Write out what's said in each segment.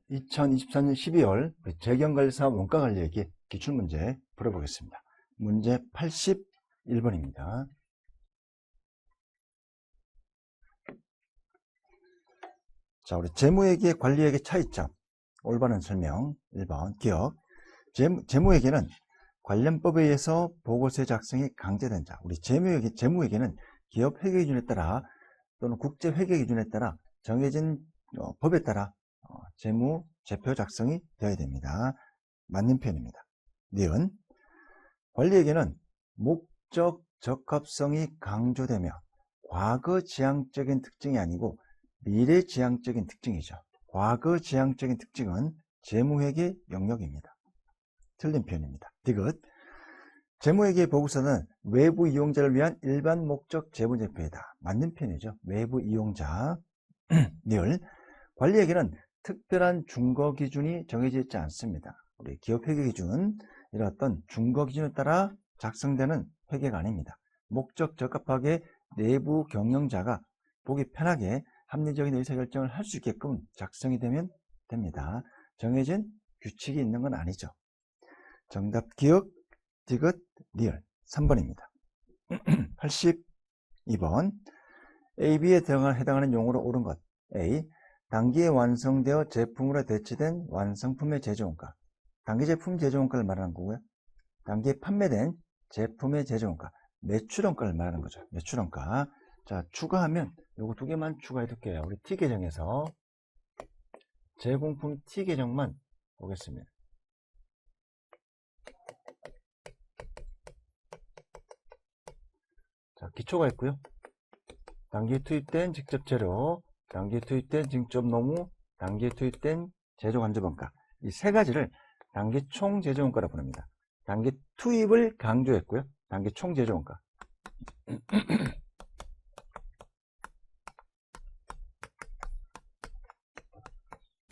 2024년 12월 재경관리사업 원가관리액의 기출문제 풀어보겠습니다. 문제 81번입니다. 자, 우리 재무회계 관리액의 차이점, 올바른 설명. 1번 기억. 재무회계는 관련법에 의해서 보고서의 작성이 강제된 자. 우리 재무회계는 기업 회계 기준에 따라 또는 국제 회계 기준에 따라 정해진 법에 따라 재무 제표 작성이 되어야 됩니다. 맞는 표현입니다. 니은 관리에게는 목적 적합성이 강조되며 과거 지향적인 특징이 아니고 미래 지향적인 특징이죠. 과거 지향적인 특징은 재무회계 영역입니다. 틀린 표현입니다. 디귿. 재무회계 보고서는 외부 이용자를 위한 일반 목적 재무제표이다. 맞는 표현이죠. 외부 이용자. 니을. 관리에게는 특별한 준거 기준이 정해져 있지 않습니다. 우리 기업 회계 기준, 이런 어떤 준거 기준에 따라 작성되는 회계가 아닙니다. 목적 적합하게 내부 경영자가 보기 편하게 합리적인 의사결정을 할 수 있게끔 작성이 되면 됩니다. 정해진 규칙이 있는 건 아니죠. 정답 기억, 디귿, 리을. 3번입니다. 82번. A, B에 해당하는 용어로 옳은 것. A. 단기에 완성되어 제품으로 대체된 완성품의 제조원가. 단기 제품 제조원가를 말하는 거고요. 단기에 판매된 제품의 제조원가. 매출원가를 말하는 거죠. 매출원가. 자, 추가하면 요거 두 개만 추가해 둘게요. 우리 T 계정에서 제공품 T 계정만 보겠습니다. 자, 기초가 있고요. 단기에 투입된 직접 재료, 단기에 투입된 직접 노무, 단기에 투입된 제조 간접원가. 이 세 가지를 단기 총 제조원가라고 부릅니다. 단기 투입을 강조했고요. 단기 총 제조원가.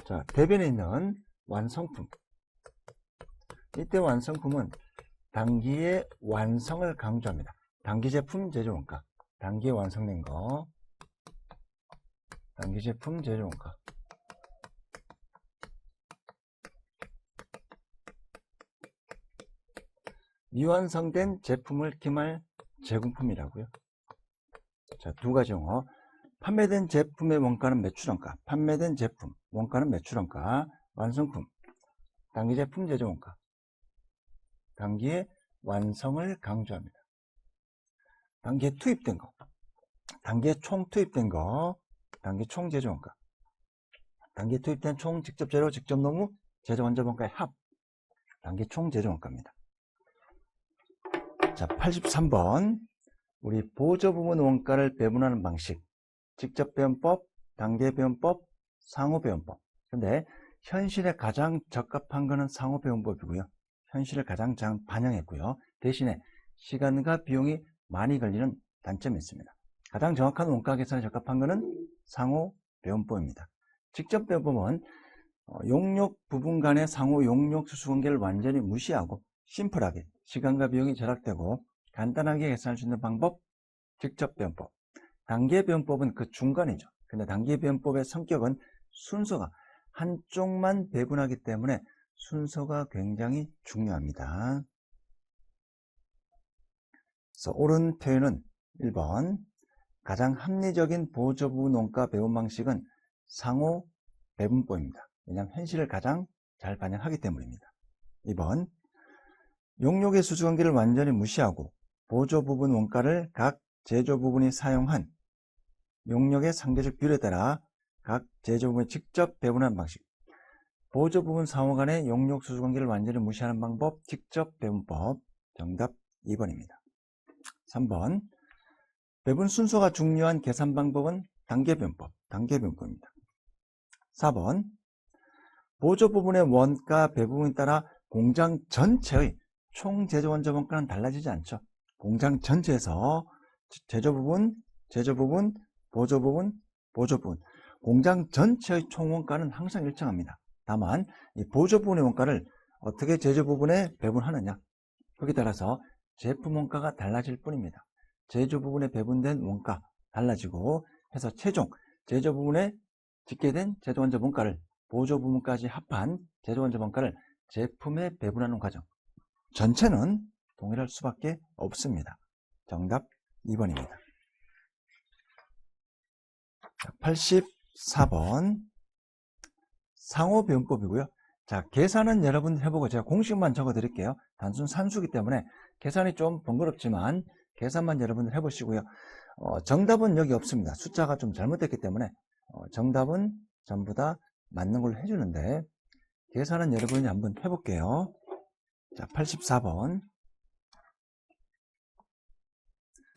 자, 대변에 있는 완성품. 이때 완성품은 단기의 완성을 강조합니다. 단기 제품 제조원가. 단기에 완성된 거. 단기 제품 제조원가. 미완성된 제품을 기말 제공품이라고요. 자, 두 가지 용어. 판매된 제품의 원가는 매출원가. 판매된 제품 원가는 매출원가. 완성품 단기 제품 제조원가. 단기의 완성을 강조합니다. 단기에 투입된 거. 단기에 총 투입된 거. 단기 총 제조원가. 단기에 투입된 총 직접 재료, 직접 노무, 제조 간접원가의 합. 단기 총 제조원가입니다. 자, 83번. 우리 보조 부분 원가를 배분하는 방식. 직접 배분법, 단계 배분법, 상호 배분법. 근데 현실에 가장 적합한 것은 상호 배분법이고요. 현실을 가장 잘 반영했고요. 대신에 시간과 비용이 많이 걸리는 단점이 있습니다. 가장 정확한 원가 계산에 적합한 것은 상호 배분법입니다. 직접 배분법은 용역 부분 간의 상호 용역 수수 관계를 완전히 무시하고 심플하게 시간과 비용이 절약되고 간단하게 계산할 수 있는 방법, 직접 배분법. 단계 배분법은 그 중간이죠. 근데 단계 배분법의 성격은 순서가 한쪽만 배분하기 때문에 순서가 굉장히 중요합니다. 그래서 옳은 표현은 1번. 가장 합리적인 보조 부분 원가 배분 방식은 상호 배분법입니다. 왜냐하면 현실을 가장 잘 반영하기 때문입니다. 2번. 용역의 수주관계를 완전히 무시하고 보조 부분 원가를 각 제조 부분이 사용한 용역의 상대적 비율에 따라 각 제조 부분이 직접 배분하는 방식. 보조 부분 상호 간의 용역 수주관계를 완전히 무시하는 방법, 직접 배분법. 정답 2번입니다. 3번. 배분 순서가 중요한 계산 방법은 단계 배분법. 단계 배분법입니다. 4번. 보조 부분의 원가 배분에 따라 공장 전체의 총 제조 원자 원가는 달라지지 않죠. 공장 전체에서 제조 부분, 보조 부분, 보조 부분. 공장 전체의 총 원가는 항상 일정합니다. 다만 이 보조 부분의 원가를 어떻게 제조 부분에 배분하느냐. 거기에 따라서 제품 원가가 달라질 뿐입니다. 제조 부분에 배분된 원가 달라지고 해서 최종 제조 부분에 집계된 제조 원자 원가를 보조부문까지 합한 제조원자본가를 제품에 배분하는 과정. 전체는 동일할 수밖에 없습니다. 정답 2번입니다. 84번 상호배분법이고요. 자, 계산은 여러분 해보고 제가 공식만 적어 드릴게요. 단순 산수기 때문에 계산이 좀 번거롭지만 계산만 여러분들 해보시고요. 정답은 여기 없습니다. 숫자가 좀 잘못됐기 때문에 정답은 전부 다 맞는 걸로 해주는데 계산은 여러분이 한번 해볼게요. 자, 84번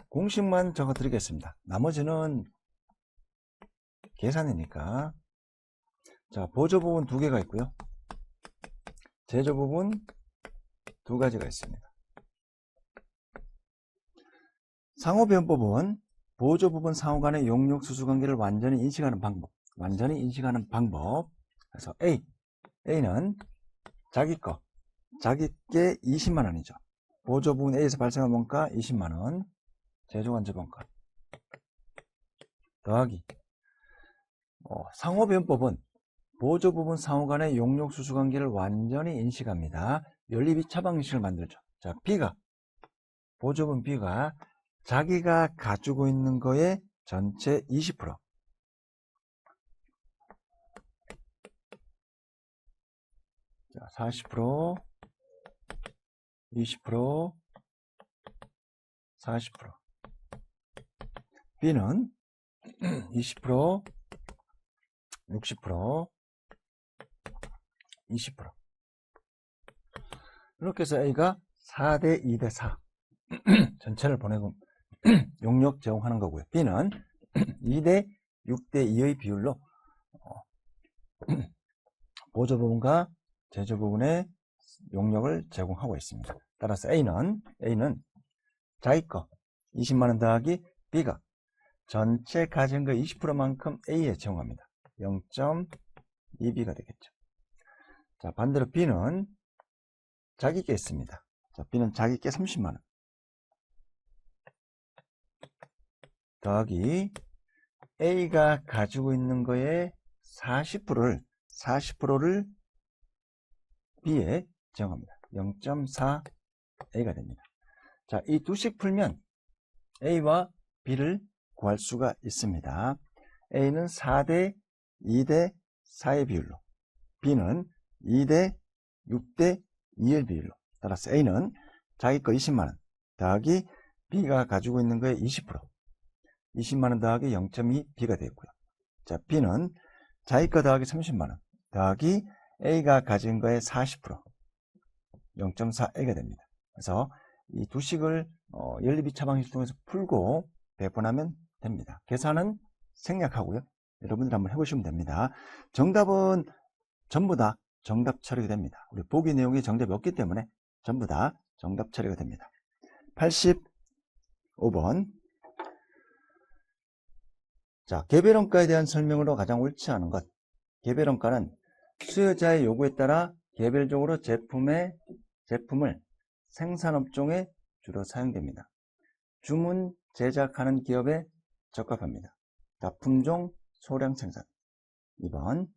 공식만 적어 드리겠습니다. 나머지는 계산이니까. 자, 보조 부분 2개가 있고요. 제조 부분 2가지가 있습니다. 상호배분법은 보조 부분 상호 간의 용역 수수 관계를 완전히 인식하는 방법. 그래서 A는 자기께 20만원이죠. 보조 부분 A에서 발생한 원가 20만원, 제조관제본가 더하기 상호배분법은 보조 부분 상호 간의 용역 수수 관계를 완전히 인식합니다. 연립 2차 방식을 만들죠. 자, 보조 부분 B가 자기가 가지고 있는 거의 전체 20%. 자, 40%, 20%, 40%. B는 20%, 60%, 20%. 이렇게 해서 A가 4대 2대 4. 전체를 보내고 용역 제공하는 거고요. B는 2대 6대 2의 비율로 보조 부분과 제조 부분의 용역을 제공하고 있습니다. 따라서 A는 자기 거 20만원 더하기 B가 전체 가진 거 20%만큼 A에 제공합니다. 0.2B가 되겠죠. 자, 반대로 B는 자기께 있습니다. 자, B는 자기께 30만원 더하기 A가 가지고 있는 거에 40%를 B에 제공합니다. 0.4A가 됩니다. 자, 이 두식 풀면 A와 B를 구할 수가 있습니다. A는 4대 2대 4의 비율로, B는 2대 6대 2의 비율로. 따라서 A는 자기 거 20만원 더하기 B가 가지고 있는 거에 20%, 20만원 더하기 0.2B가 되고요. 자, B는 자기 거 더하기 30만원 더하기 A가 가진 거에 40%, 0.4A가 됩니다. 그래서 이 두식을 연립 2차 방식 통해서 풀고 배분하면 됩니다. 계산은 생략하고요. 여러분들 한번 해보시면 됩니다. 정답은 전부 다 정답 처리가 됩니다. 우리 보기 내용이 정답이 없기 때문에 전부 다 정답 처리가 됩니다. 85번. 자, 개별원가에 대한 설명으로 가장 옳지 않은 것. 개별원가는 수요자의 요구에 따라 개별적으로 제품을 생산업종에 주로 사용됩니다. 주문 제작하는 기업에 적합합니다. 자, 품종, 소량 생산. 2번.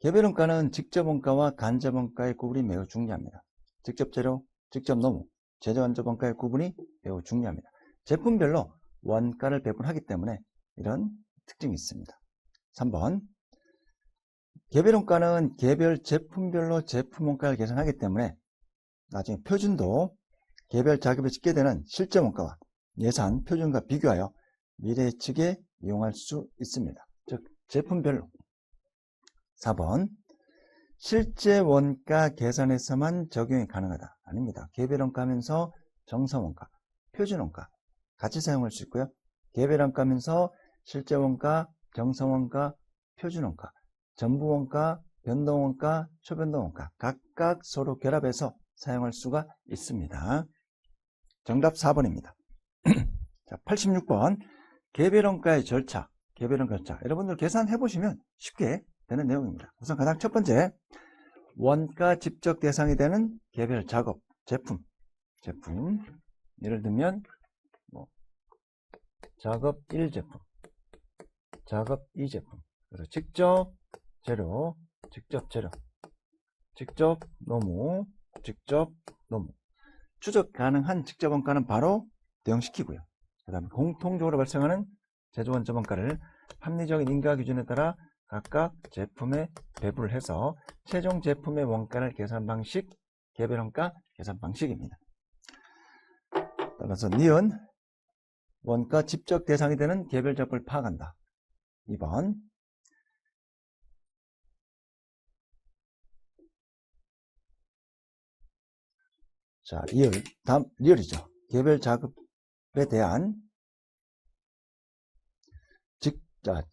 개별원가는 직접원가와 간접원가의 구분이 매우 중요합니다. 직접 재료, 직접 노무, 제조간접원가의 구분이 매우 중요합니다. 제품별로 원가를 배분하기 때문에 이런 특징이 있습니다. 3번. 개별원가는 개별 제품별로 제품원가를 계산하기 때문에 나중에 표준도 개별 작업에 짓게 되는 실제원가와 예산 표준과 비교하여 미래예측에 이용할 수 있습니다. 즉 제품별로. 4번. 실제 원가 계산에서만 적용이 가능하다. 아닙니다. 개별원가 하면서 정성원가, 표준원가 같이 사용할 수 있고요. 개별원가 하면서 실제원가, 정성원가, 표준원가, 전부원가, 변동원가, 초변동원가 각각 서로 결합해서 사용할 수가 있습니다. 정답 4번입니다. 자, 86번. 개별원가의 절차. 여러분들 계산해 보시면 쉽게 되는 내용입니다. 우선 가장 첫 번째, 원가 집적 대상이 되는 개별 작업, 제품. 예를 들면 작업 1제품, 작업 2제품. 그래서 직접 재료, 직접 재료, 직접 노무, 직접 노무. 추적 가능한 직접 원가는 바로 대응시키고요. 그 다음에 공통적으로 발생하는 제조 원점 원가를 합리적인 인가 기준에 따라 각각 제품에 배분을 해서 최종 제품의 원가를 계산 방식, 개별 원가 계산 방식입니다. 따라서 니은 원가 집적 대상이 되는 개별 작업을 파악한다. 2번. 자, 다음 리얼이죠. 개별 작업에 대한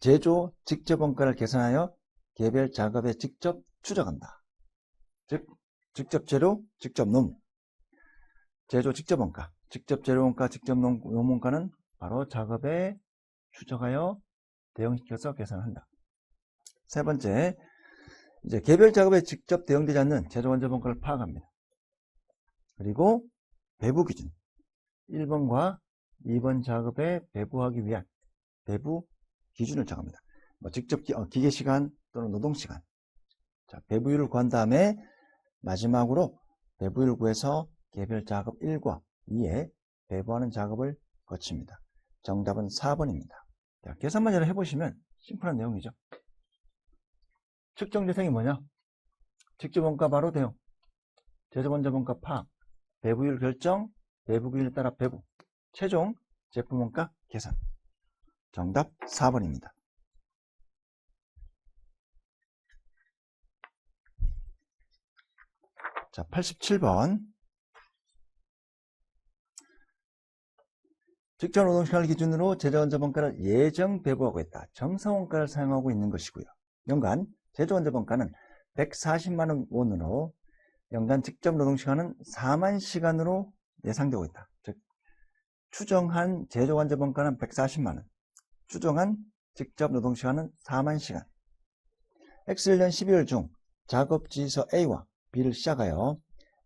제조 직접 원가를 계산하여 개별 작업에 직접 추적한다. 즉, 직접 재료, 직접 노무. 제조 직접 원가, 직접 재료 원가, 직접 노무 원가는 바로 작업에 추적하여 대응시켜서 계산한다. 세 번째, 이제 개별 작업에 직접 대응되지 않는 제조 원점 원가를 파악합니다. 그리고 배부 기준. 1번과 2번 작업에 배부하기 위한 배부 기준을 정합니다. 직접 기계 시간 또는 노동 시간. 자, 배부율을 구한 다음에 마지막으로 배부율을 구해서 개별 작업 1과 2에 배부하는 작업을 거칩니다. 정답은 4번입니다. 자, 계산만 잘 해보시면 심플한 내용이죠. 측정 대상이 뭐냐? 직접 원가 바로 대응, 제조 원점 원가 파악, 배부율 결정, 배부 기준에 따라 배부, 최종 제품 원가 계산. 정답 4번입니다. 자, 87번. 직접 노동시간을 기준으로 제조 원점 원가를 예정 배부하고 있다. 정상 원가를 사용하고 있는 것이고요. 연간 제조 원점 원가는 140만 원으로 연간 직접 노동시간은 4만 시간으로 예상되고 있다. 즉 추정한 제조 원점 원가는 140만 원, 추정한 직접 노동시간은 4만 시간. X1년 12월 중 작업지서 A와 B를 시작하여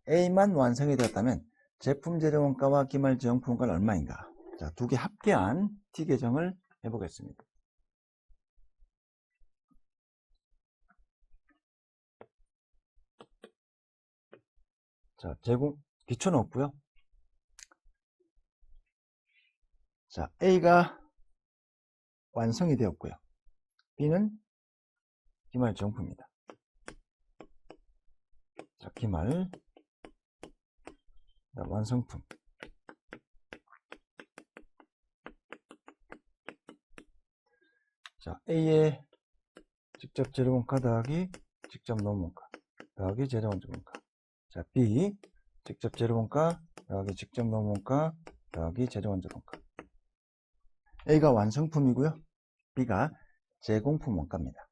A만 완성이 되었다면 제품 재료 원가와 기말 제형품 원가는 얼마인가? 자, 두 개 합계한 T 계정을 해보겠습니다. 자, 기초는 없고요. 자, A가 완성이 되었고요. B는 기말 제형품입니다. 자, 기말, 완성품. 자, A의 직접 재료 원가 더하기 직접 노무 원가 더하기 제조 원점 원가. 자, B 직접 재료 원가 더하기 직접 노무 원가 더하기 제조 원점 원가. A가 완성품이고요. B가 제공품 원가입니다.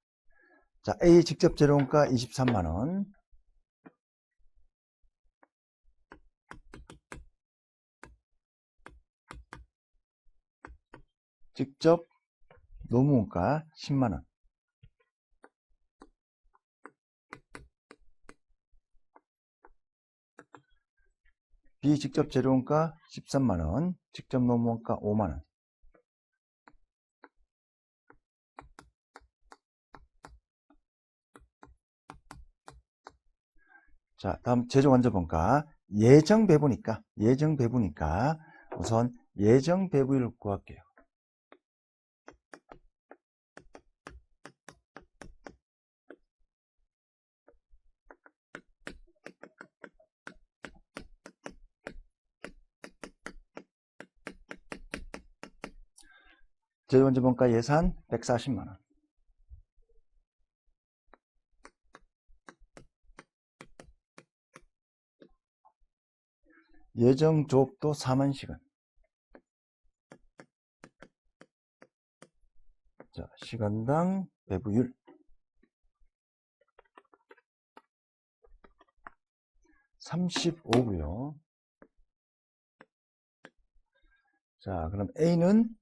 자, A 직접 재료 원가 23만원. 직접 노무 원가 10만원. B 직접 재료 원가 13만원, 직접 노무 원가 5만원. 자, 다음 제조 원점 원가. 예정 배부니까 우선 예정 배부율을 구할게요. 제조 원점 원가 예산 140만원. 예정 조업도 4만 시간. 자, 시간당 배부율 35고요. 자, 그럼 A는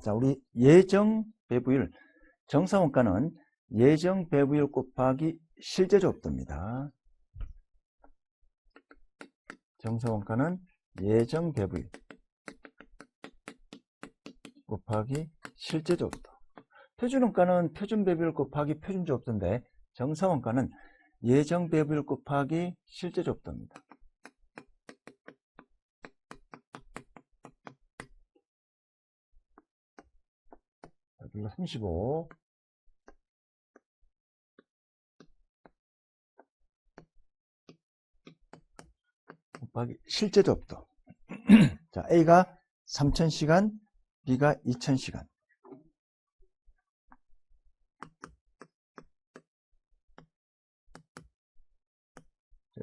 자, 우리 예정 배부율, 정상 원가는 예정 배부율 곱하기 실제 조업도입니다. 정상 원가는 예정 배부율 곱하기 실제 조업도. 표준원가는 표준배비율 곱하기 표준조업도인데 정사원가는 예정배비율 곱하기 실제조업도입니다. 여기가 35 곱하기 실제조업도. 자, A가 3000시간, B가 2000시간.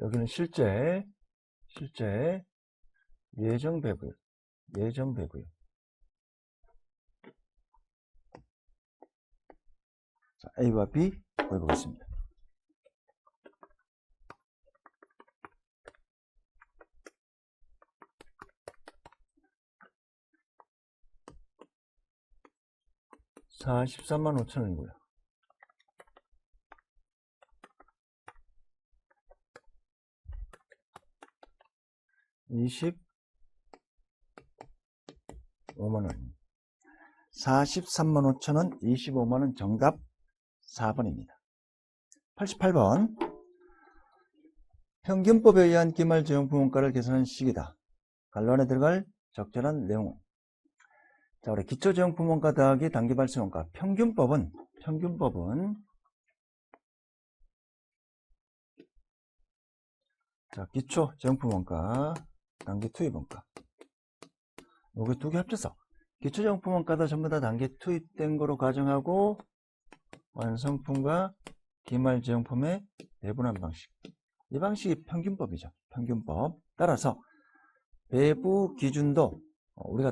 여기는 실제 예정배부요. 자, A와 B 보여보겠습니다. 자, 13만 5천원이고요. (20) 5만원. 43만 5천원, 25만원. 정답 4번입니다. 88번. 평균법에 의한 기말지원부문가를 계산한 식이다. 관론에 들어갈 적절한 내용은? 자, 우리 기초지원부문가 더하기 단기발생원가. 평균법은 자, 기초지원부문가, 단기투입원가. 요게 두 개 합쳐서 기초지원부문가도 전부 다 단기 투입된 거로 가정하고 완성품과 기말지원품의 배분한 방식. 이 방식이 평균법이죠. 평균법. 따라서 배부 기준도 우리가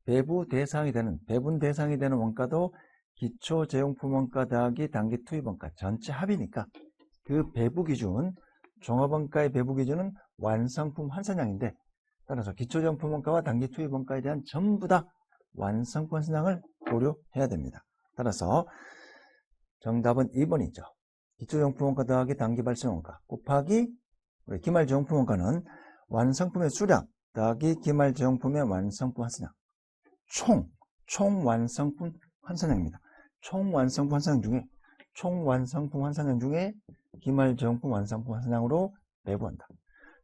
배분 대상이 되는 원가도 기초재용품 원가 더하기 단기 투입 원가 전체 합이니까 그 배부 기준, 종합원가의 배부 기준은 완성품 환산량인데, 따라서 기초재용품 원가와 단기 투입 원가에 대한 전부 다 완성품 환산량을 고려해야 됩니다. 따라서 정답은 2번이죠. 기초정품 원가 더하기 단기 발생 원가 곱하기 우리 기말지용품 원가는 완성품의 수량 더하기 기말지용품의 완성품 환산량. 총 완성품 환산량입니다. 총 완성품 환산량 중에 기말지용품 완성품 환산량으로 배분한다.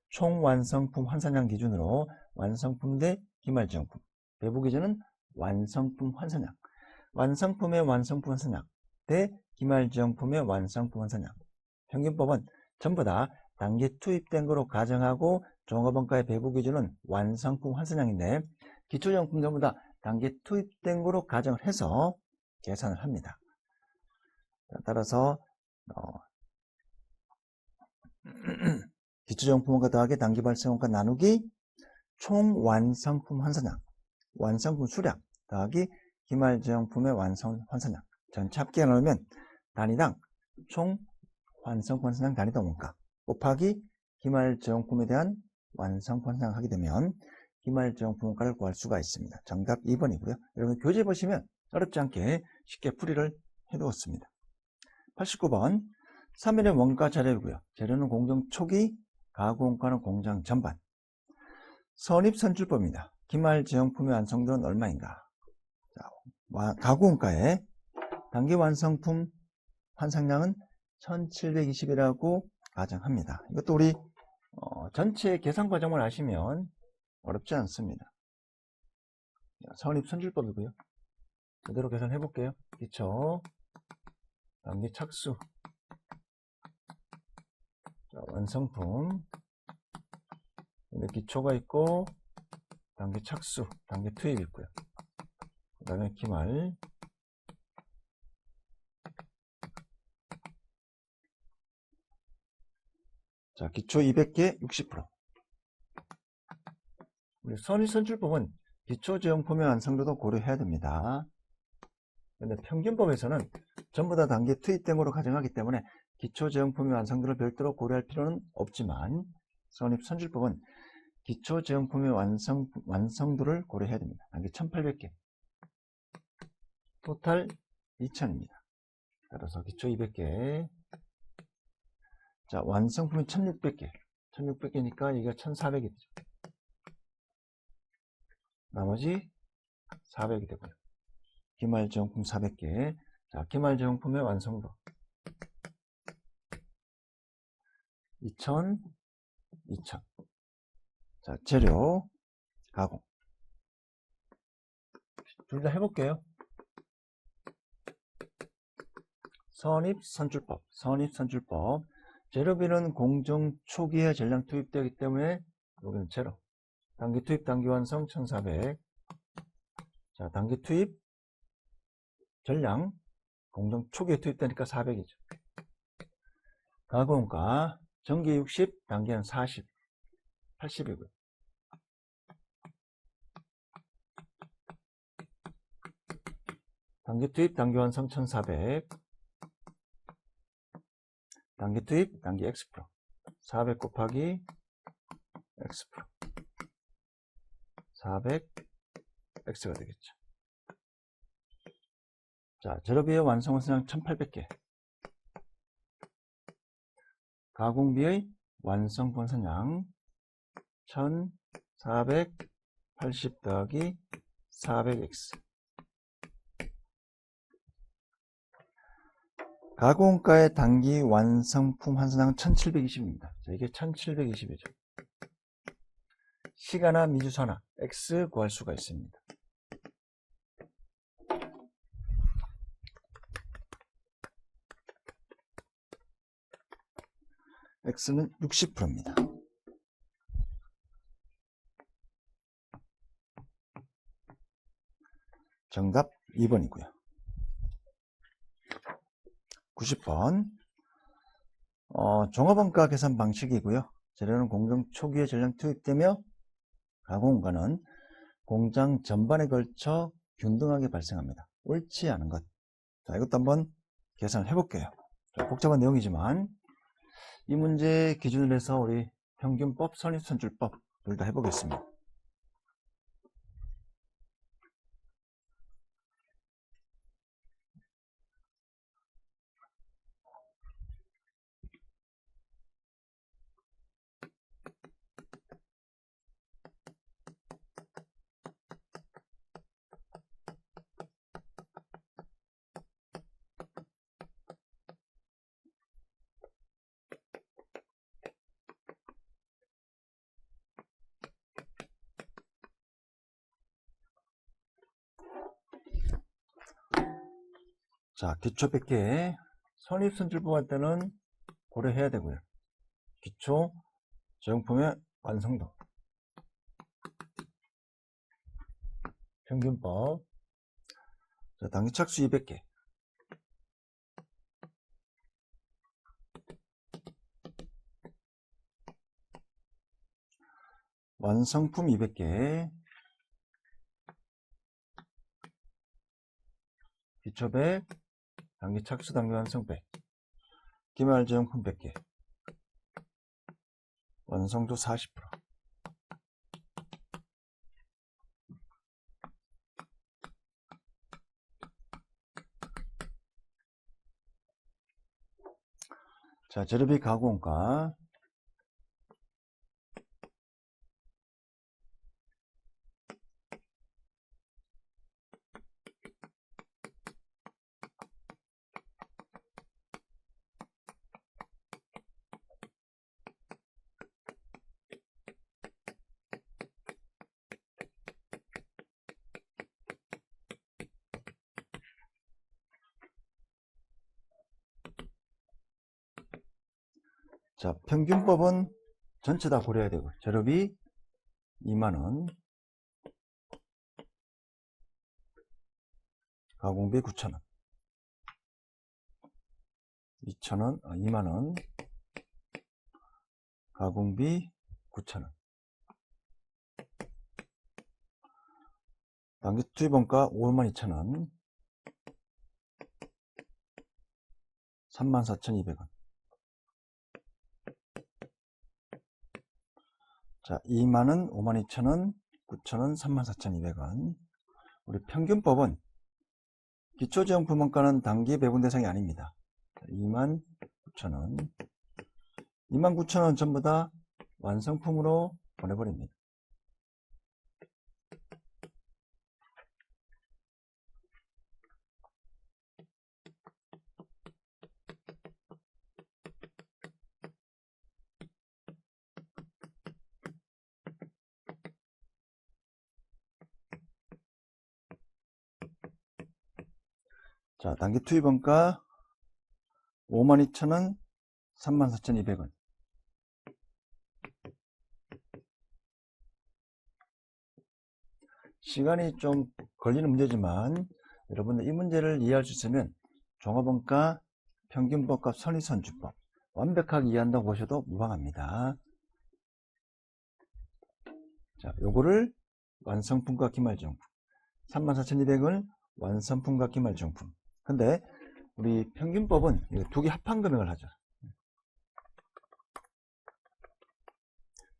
총 완성품 환산량 기준으로 완성품 대 기말지용품. 배분 기준은 완성품 환산량. 완성품의 완성품 환산량 대 기말지용품의 완성품 환산량. 평균법은 전부 다 단기 투입된 거로 가정하고 종합원가의 배분 기준은 완성품 환산량인데 기초정품 전부 다 단기 투입된 거로 가정을 해서 계산을 합니다. 따라서 기초정품원가 더하기 단기 발생원가 나누기 총 완성품 환산량, 완성품 수량 더하기 기말지용품의 완성 환산량 전체 합계해 놓으면 단위당 총 완성품 환산량 단위당 원가 곱하기 기말지용품에 대한 완성품 환산량 하게 되면 기말지용품 원가를 구할 수가 있습니다. 정답 2번이고요. 여러분 교재 보시면 어렵지 않게 쉽게 풀이를 해두었습니다. 89번 3일의 원가 자료이고요. 재료는 공정 초기, 가구원가는 공정 전반. 선입선출법입니다. 기말지용품의 완성도는 얼마인가? 자, 가구원가의 단기 완성품 환산량은 1720이라고 가정합니다. 이것도 우리 전체 계산 과정을 아시면 어렵지 않습니다. 선입선출법이고요. 그대로 계산해 볼게요. 기초, 단기 착수, 자, 완성품, 기초가 있고 단기 착수, 단기 투입이 있고요. 그 다음에 기말, 자, 기초 200개 60%. 우리 선입선출법은 기초지용품의 완성도도 고려해야 됩니다. 근데 평균법에서는 전부 다 단기 투입된 거로 가정하기 때문에 기초지용품의 완성도를 별도로 고려할 필요는 없지만 선입선출법은 기초지용품의 완성도를 고려해야 됩니다. 단기 1800개, 토탈 2000입니다. 따라서 기초 200개, 자, 완성품이 1600개, 1600개니까 이게 1400이 되죠. 나머지 400이 되고요. 기말제용품 400개. 자, 기말제용품의 완성도 2000, 2000. 자, 재료, 가공. 둘 다 해볼게요. 선입선출법. 재료비는 공정 초기에 전량 투입되기 때문에 여기는 제로. 단기 투입, 단기 완성 1400. 자, 단기 투입, 전량, 공정 초기에 투입되니까 400이죠. 가공가, 전기 60, 단기는 40, 80이고요. 단기 투입, 단기 완성 1400. 단기 투입, 단기 X%. 400 곱하기 X%. 400 X가 되겠죠. 자, 재료비의 완성 원선량 1800개. 가공비의 완성 원선량 1480 더하기 400X. 가공가의 단기 완성품 환산량 1720입니다. 자, 이게 1720이죠. 시가나 미주사나 X 구할 수가 있습니다. X는 60%입니다. 정답 2번이고요. 90번 종합원가 계산 방식이고요. 재료는 공정 초기에 전량 투입되며 가공원가는 공장 전반에 걸쳐 균등하게 발생합니다. 옳지 않은 것. 자, 이것도 한번 계산을 해볼게요. 자, 복잡한 내용이지만 이 문제 기준으로 해서 우리 평균법, 선입선출법 둘 다 해보겠습니다. 자, 기초 100개 선입선출법 할 때는 고려해야 되고요. 기초 제용품의 완성도, 평균법. 자, 단기 착수 200개. 완성품 200개. 기초 100, 단기 착수, 단기 완성 100. 기말 제용품 100개. 완성도 40%. 자, 재료비 가공가. 자, 평균법은 전체 다 고려해야 되고, 재료비 2만원, 가공비 9,000원, 2,000원, 2만원, 가공비 9,000원. 단기 투입원가 52,000원, 34,200원. 자, 2만원, 52,000원, 9,000원, 34,200원. 우리 평균법은 기초제용품원가는 단기 배분 대상이 아닙니다. 29,000원, 29,000원 전부 다 완성품으로 보내버립니다. 자, 단기 투입원가 52,000원, 34,200원. 시간이 좀 걸리는 문제지만 여러분들 이 문제를 이해할 수 있으면 종합원가, 평균법값, 선입선출법 완벽하게 이해한다고 보셔도 무방합니다. 자, 요거를 완성품과 기말정품 34,200을 완성품과 기말정품. 근데 우리 평균법은 두 개 합한 금액을 하죠.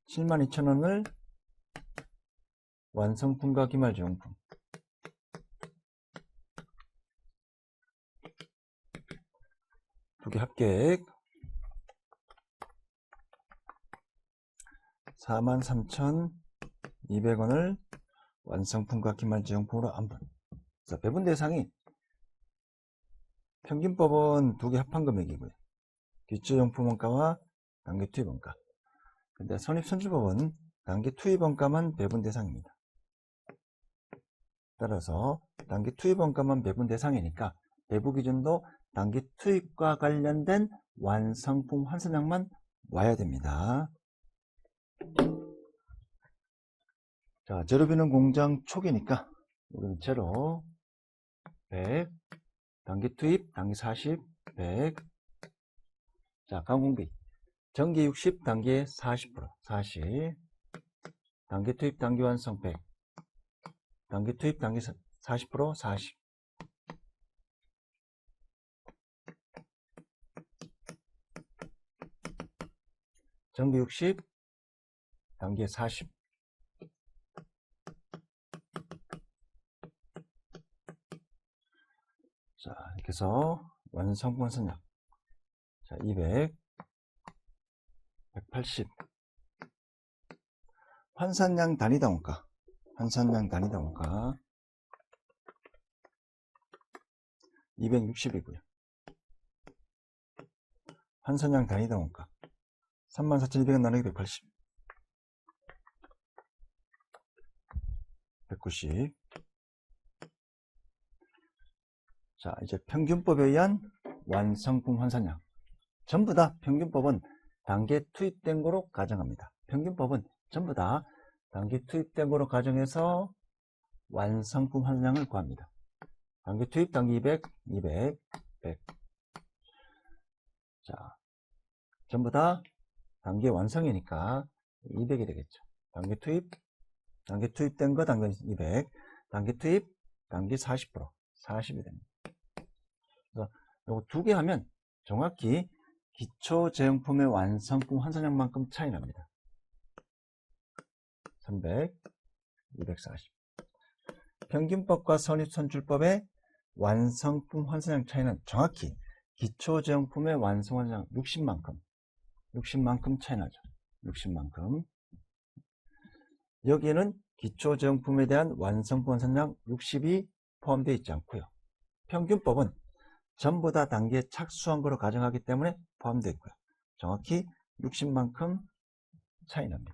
72,000원을 완성품과 기말정품, 두 개 합계 43,200원을 완성품과 기말정품으로 안분. 그래서 배분 대상이 평균법은 두 개 합한 금액이고요. 기초용품원가와 단기 투입원가. 근데 선입선출법은 단기 투입원가만 배분 대상입니다. 따라서 단기 투입원가만 배분 대상이니까 배부 기준도 단기 투입과 관련된 완성품 환산량만 와야 됩니다. 자, 재료비는 공장 초기니까 우리는 재료 100, 단기 투입, 단기 40, 100. 자, 가공비 전기 60, 단기 40%, 40. 단기 투입, 단기 완성 100. 단기 투입, 단기 40%, 40. 전기 60, 단기 40. 자, 이렇게 해서 완성품 환산량. 자, 200, 180. 환산량 단위당 원가. 환산량 단위당 원가 260이고요. 환산량 단위당 원가 34,200원 나누기 180. 190. 자, 이제 평균법에 의한 완성품 환산량. 전부 다 평균법은 단계 투입된 거로 가정합니다. 평균법은 전부 다 단계 투입된 거로 가정해서 완성품 환산량을 구합니다. 단계 투입, 단계 200, 200, 100. 자, 전부 다 단계 완성이니까 200이 되겠죠. 단계 투입된 거 단계 200, 단계 투입, 단계 40%, 40이 됩니다. 그래서 이거 두 개 하면 정확히 기초제형품의 완성품 환산량만큼 차이 납니다. 300, 240. 평균법과 선입선출법의 완성품 환산량 차이는 정확히 기초제형품의 완성 환산량 60만큼 차이 나죠. 60만큼. 여기에는 기초제형품에 대한 완성품 환산량 60이 포함되어 있지 않고요. 평균법은 전부 다 단계에 착수한 거로 가정하기 때문에 포함되어 있고요. 정확히 60만큼 차이 납니다.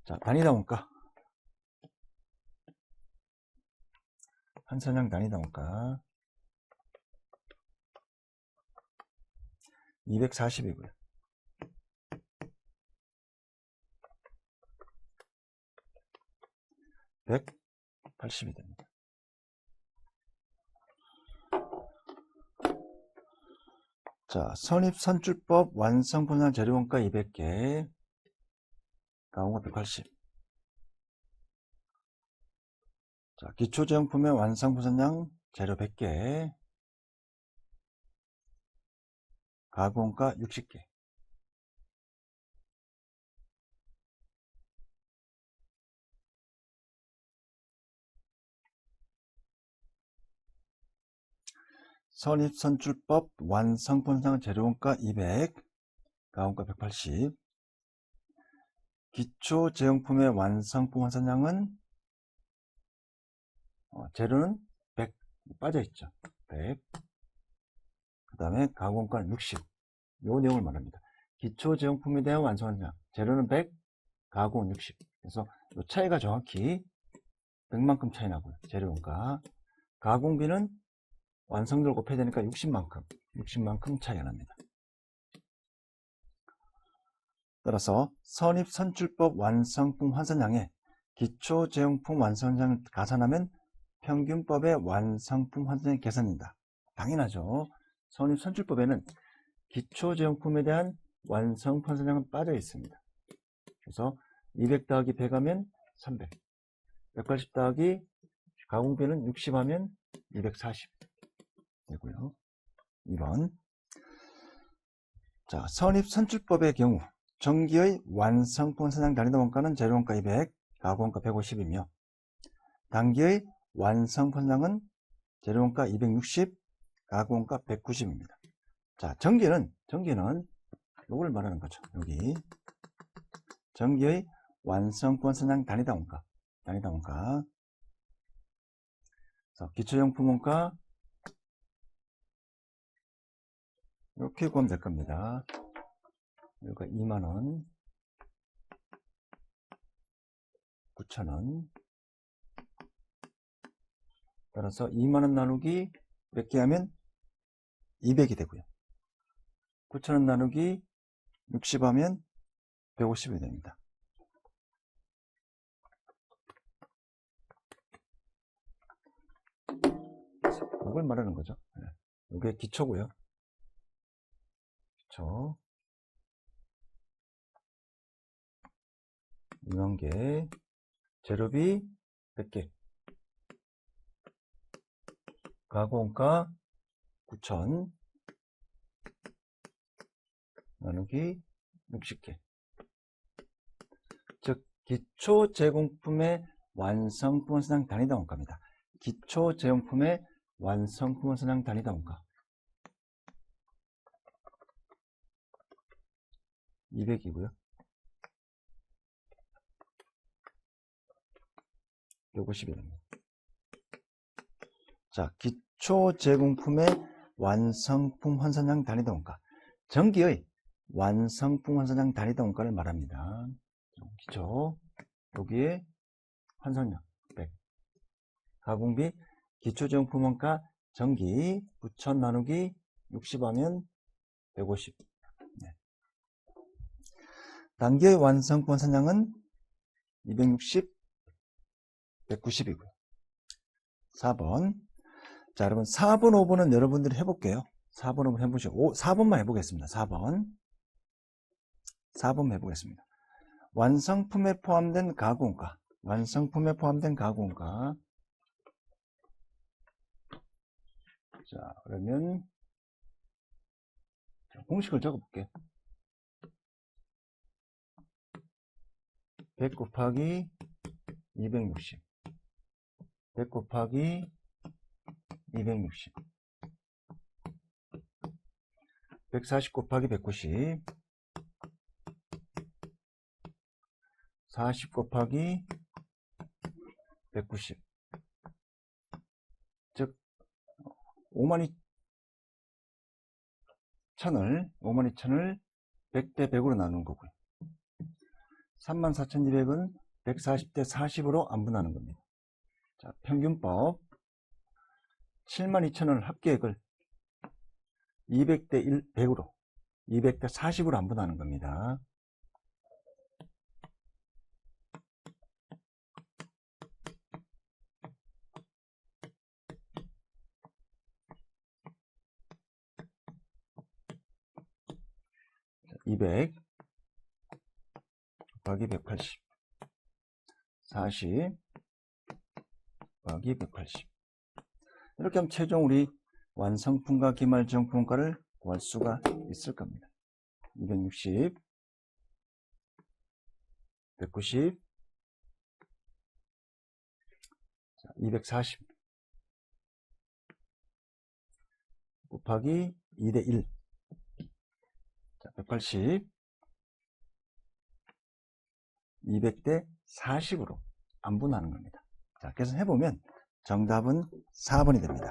자, 단위당 원가. 환산량 단위당 원가 240이고요. 180이 됩니다. 자, 선입선출법 완성분할 재료원가 200개, 가공가 180. 자, 기초제형품의 완성분산량 재료 100개, 가공가 60개. 선입선출법 완성분산 재료원가 200, 가공가 180. 기초제형품의 완성품 환산량은 재료는 100 빠져있죠. 100. 그 다음에 가공가는 60. 요 내용을 말합니다. 기초제형품에 대한 완성 환산량 재료는 100, 가공은 60. 그래서 이 차이가 정확히 100만큼 차이 나고요. 재료원가. 가공비는 완성도를 곱해야 되니까 60만큼 차이가 납니다. 따라서 선입선출법 완성품 환산량에 기초제용품 완성량을 가산하면 평균법의 완성품 환산량이 계산된다. 당연하죠. 선입선출법에는 기초제용품에 대한 완성품 환산량은 빠져 있습니다. 그래서 200 더하기 100 하면 300, 180 더하기 가공비는 60 하면 240 되고요. 2번. 자, 선입선출법의 경우 전기의 완성품 환산량 단위당 원가는 재료원가 200, 가공원가 150이며 단기의 완성품 환산량은 재료원가 260, 가공원가 190입니다. 자, 전기는 이걸 말하는 거죠. 여기 전기의 완성품 환산량 단위당 원가. 기초용품 원가 이렇게 구하면 될 겁니다. 여기가 2만원, 9,000원. 따라서 2만원 나누기 몇 개 하면 200이 되고요. 9,000원 나누기 60 하면 150이 됩니다. 이걸 말하는 거죠. 이게 기초고요. 기초 2만개, 재료비 100개, 가공원가 9,000 나누기 60개. 즉 기초제공품의 완성품 환산량 단위당 원가입니다. 기초제공품의 완성품 환산량 단위당 원가 200이고요. 150이랍니다. 자, 기초제공품의 완성품 환산량 단위당 원가. 전기의 완성품 환산량 단위당 원가를 말합니다. 기초, 여기에 환산량 100, 가공비, 기초제공품 원가, 전기 9,000 나누기 60 하면 150. 네. 단기의 완성품 환산량은 260, 190이고요. 4번. 자, 여러분 4번, 5번은 여러분들이 해볼게요. 4번, 5번 해보시고 4번만 해보겠습니다. 4번 해보겠습니다. 완성품에 포함된 가공가. 자, 그러면 공식을 적어볼게요. 100 곱하기 260, 100 곱하기 260, 140 곱하기 190, 40 곱하기 190. 즉 52,000을 100대 100으로 나누는 거고요. 34,200은 140대 40으로 안분하는 겁니다. 자, 평균법 72,000원 합계액을 200대 100으로 200대 40으로 안분하는 겁니다. 자, 200 곱하기 180, 40 곱하기 180. 이렇게 하면 최종 우리 완성품과 기말제용품가를 구할 수가 있을 겁니다. 260, 190, 240 곱하기 2대 1, 180, 200대 40으로 안분하는 겁니다. 자, 그래서 해보면 정답은 4번이 됩니다.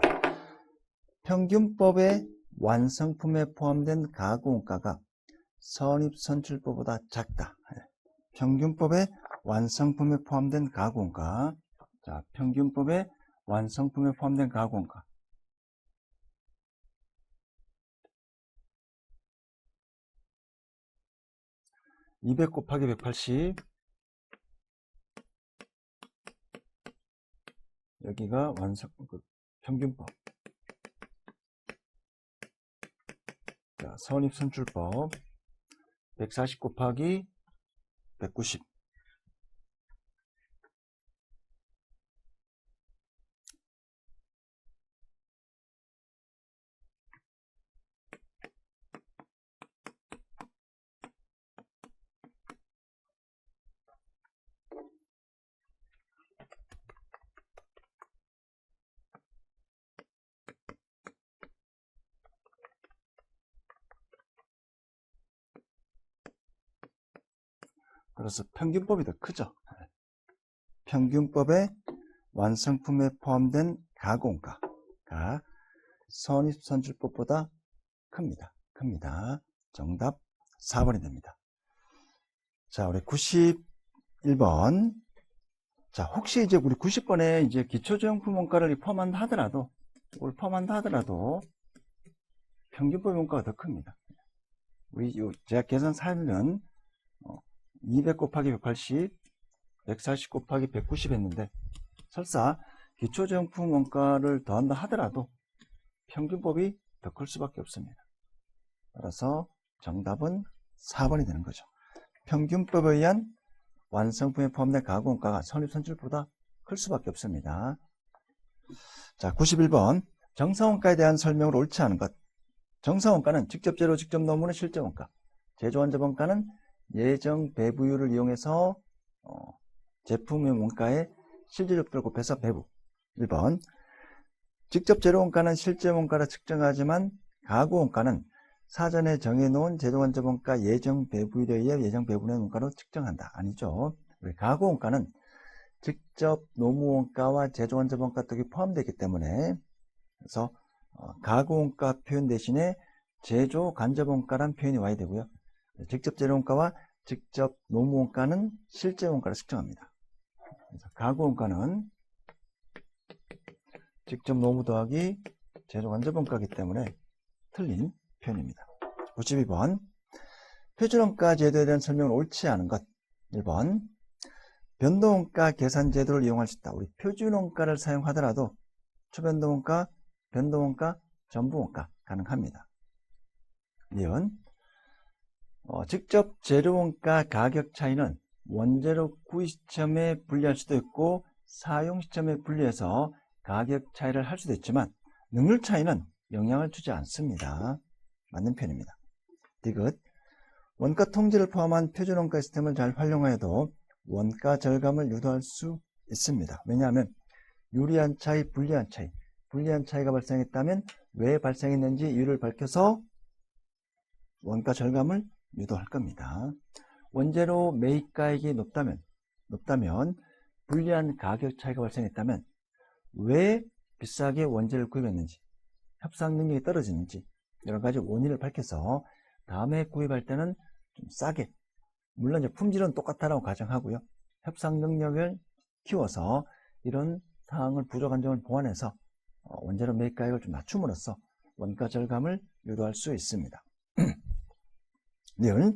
평균법의 완성품에 포함된 가공가가 선입선출법보다 작다. 평균법의 완성품에 포함된 가공가. 자, 평균법의 완성품에 포함된 가공가. 200 곱하기 180. 여기가 평균법. 자, 선입선출법. 140 곱하기 190. 그래서 평균법이 더 크죠. 평균법의 완성품에 포함된 가공가가 선입선출법보다 큽니다. 정답 4번이 됩니다. 자, 우리 91번. 자, 혹시 이제 우리 90번에 이제 기초저용품 원가를 포함한다 하더라도, 이걸 포함한다 하더라도 평균법 원가가 더 큽니다. 우리 제가 계산 사례는 200 곱하기 180, 140 곱하기 190 했는데, 설사 기초저용품 원가를 더한다 하더라도 평균법이 더 클 수밖에 없습니다. 따라서 정답은 4번이 되는 거죠. 평균법에 의한 완성품에 포함된 가공원가가 선입선출보다 클 수밖에 없습니다. 자, 91번. 정사원가에 대한 설명을 옳지 않은 것. 정사원가는 직접 재료, 직접 노무는 실제원가. 제조원자원가는 예정 배부율을 이용해서 제품의 원가에 실질적들을 곱해서 배부. 1번. 직접 재료원가는 실제 원가를 측정하지만 가구원가는 사전에 정해놓은 제조원자원가 예정 배부율에 의해 예정 배분의 원가로 측정한다. 아니죠. 가구원가는 직접 노무원가와 제조원자원가 등이 포함되기 때문에, 그래서 가구원가 표현 대신에 제조간접원가란 표현이 와야 되고요. 직접 재료원가와 직접 노무원가는 실제 원가를 측정합니다. 그래서 가구원가는 직접 노무 더하기 제조간접원가이기 때문에 틀린 표현입니다. 92번. 표준원가 제도에 대한 설명을 옳지 않은 것. 1번. 변동원가 계산 제도를 이용할 수 있다. 우리 표준원가를 사용하더라도 초변동원가, 변동원가, 전부원가 가능합니다. 2번. 직접 재료원가 가격 차이는 원재료 구입 시점에 분리할 수도 있고 사용 시점에 분리해서 가격 차이를 할 수도 있지만 능률 차이는 영향을 주지 않습니다. 맞는 편입니다. 디귿. 원가 통지를 포함한 표준원가 시스템을 잘 활용하여도 원가 절감을 유도할 수 있습니다. 왜냐하면 유리한 차이, 불리한 차이, 불리한 차이가 발생했다면 왜 발생했는지 이유를 밝혀서 원가 절감을 유도할 겁니다. 원재료 매입가액이 높다면 불리한 가격 차이가 발생했다면 왜 비싸게 원재료를 구입했는지, 협상 능력이 떨어지는지 여러 가지 원인을 밝혀서 다음에 구입할 때는 좀 싸게, 물론 이제 품질은 똑같다라고 가정하고요. 협상 능력을 키워서 이런 사항을 부족한 점을 보완해서 원재료 매입가액을 좀 낮춤으로써 원가 절감을 유도할 수 있습니다. 늘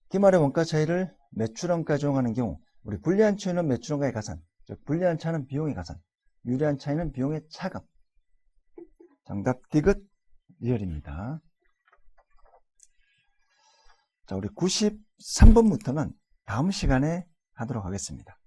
기말의 원가 차이를 매출원가에 적용하는 경우 우리 불리한 차이는 매출원가의 가산, 즉 불리한 차는 비용의 가산, 유리한 차이는 비용의 차감. 정답 디귿 리얼입니다. 자, 우리 93번부터는 다음 시간에 하도록 하겠습니다.